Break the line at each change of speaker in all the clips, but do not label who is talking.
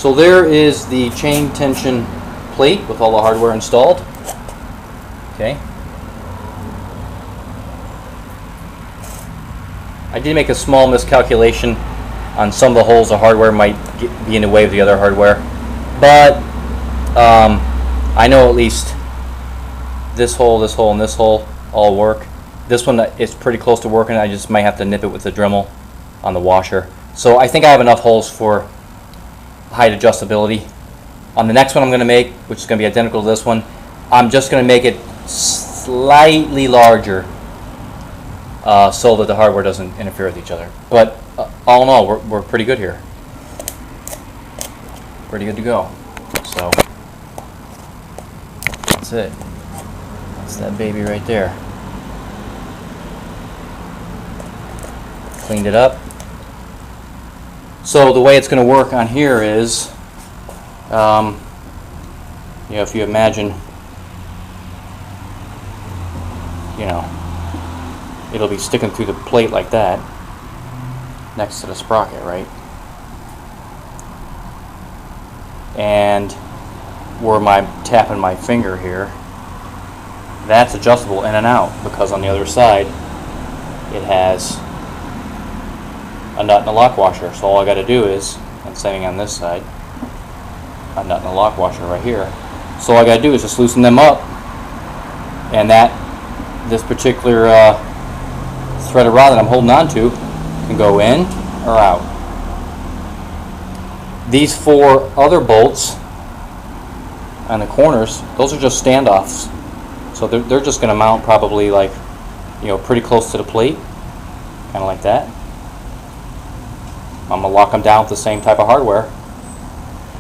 So there is the chain tension plate with all the hardware installed. Okay. I did make a small miscalculation on some of the holes. The hardware might be in the way of the other hardware, but I know at least this hole, and this hole all work. This one is pretty close to working. I just might have to nip it with the Dremel on the washer. So I think I have enough holes for height adjustability. On the next one I'm going to make, which is going to be identical to this one, I'm just going to make it slightly larger so that the hardware doesn't interfere with each other. But all in all, we're pretty good here. Pretty good to go. So that's it. That's that baby right there. Cleaned it up. So the way it's going to work on here is, if you imagine, it'll be sticking through the plate like that next to the sprocket, right? And where I'm tapping my finger here, that's adjustable in and out, because on the other side it has a nut and a lock washer. So all I got to do is, and same on this side, a nut and a lock washer right here. So all I got to do is just loosen them up, and this particular threaded rod that I'm holding on to can go in or out. These 4 other bolts on the corners, those are just standoffs. So they're just going to mount probably like, pretty close to the plate, kind of like that. I'm going to lock them down with the same type of hardware,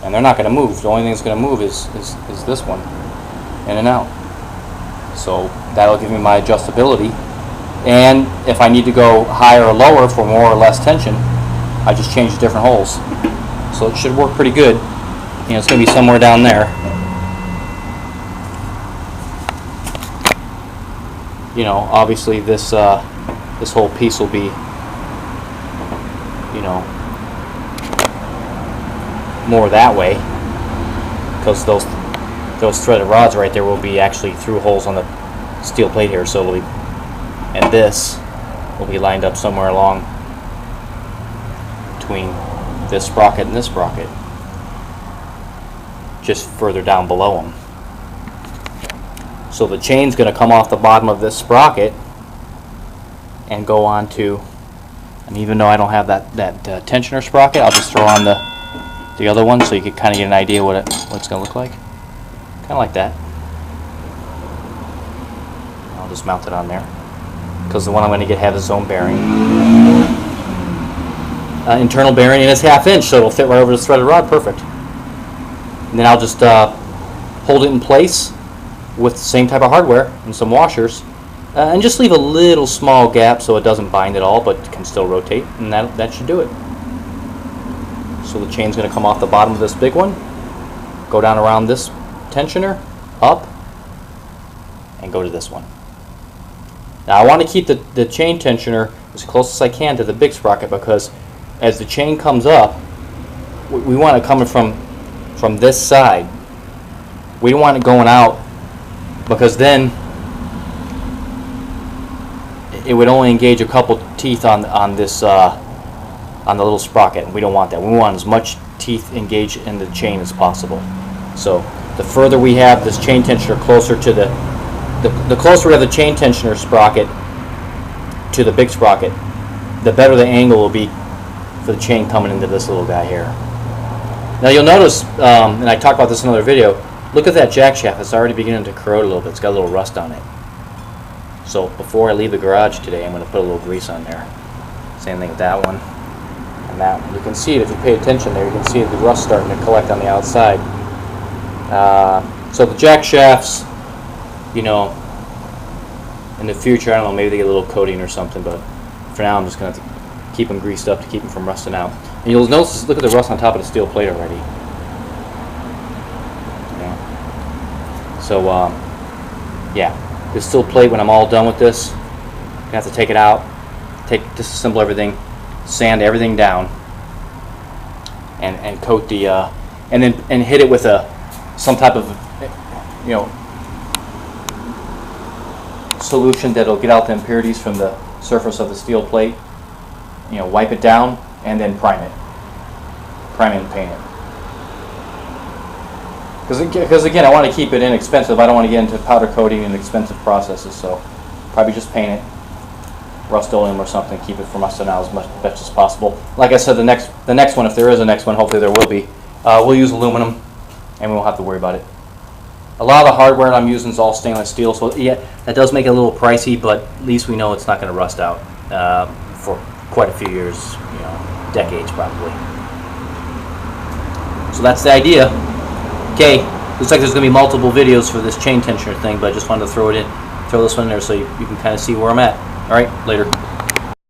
and they're not going to move. The only thing that's going to move is this one, in and out. So that'll give me my adjustability. And if I need to go higher or lower for more or less tension, I just change the different holes. So it should work pretty good. It's going to be somewhere down there. Obviously this whole piece will be, more that way, because those threaded rods right there will be actually through holes on the steel plate here. So it'll be, and this will be lined up somewhere along between this sprocket and this sprocket, just further down below them. So the chain's going to come off the bottom of this sprocket and go on to, and even though I don't have that tensioner sprocket, I'll just throw on the other one so you can kind of get an idea what it's going to look like. Kind of like that. I'll just mount it on there, because the one I'm going to get has its own bearing. Internal bearing, and it's 1/2 inch, so it'll fit right over the threaded rod perfect. And then I'll just hold it in place with the same type of hardware and some washers, and just leave a little small gap so it doesn't bind at all, but can still rotate, and that should do it. So the chain's going to come off the bottom of this big one, go down around this tensioner, up, and go to this one. Now I want to keep the chain tensioner as close as I can to the big sprocket, because as the chain comes up, we want it coming from this side. We don't want it going out, because then it would only engage a couple teeth on this on the little sprocket, and we don't want that. We want as much teeth engaged in the chain as possible. So the further we have this chain tensioner closer to the closer we have the chain tensioner sprocket to the big sprocket, the better the angle will be for the chain coming into this little guy here. Now you'll notice, and I talked about this in another video, look at that jack shaft. It's already beginning to corrode a little bit. It's got a little rust on it. So before I leave the garage today, I'm going to put a little grease on there. Same thing with that one and that one. You can see it if you pay attention there. You can see the rust starting to collect on the outside. So the jack shafts, in the future, I don't know, maybe they get a little coating or something, but for now I'm just going to keep them greased up to keep them from rusting out. And you'll notice, look at the rust on top of the steel plate already. So yeah, this steel plate, when I'm all done with this, I'm going to have to take it out, disassemble everything, sand everything down, and coat the and then hit it with some type of, you know, solution that'll get out the impurities from the surface of the steel plate. You know, wipe it down and then prime it and paint it. Because again, I want to keep it inexpensive. I don't want to get into powder coating and expensive processes, so probably just paint it, Rust-Oleum or something, keep it from rusting out as much as possible. Like I said, the next one, if there is a next one, hopefully there will be, we'll use aluminum, and we won't have to worry about it. A lot of the hardware I'm using is all stainless steel, so yeah, that does make it a little pricey, but at least we know it's not going to rust out for quite a few years, you know, decades probably. So that's the idea. Okay, looks like there's going to be multiple videos for this chain tensioner thing, but I just wanted to throw this one in there so you can kind of see where I'm at. All right, later.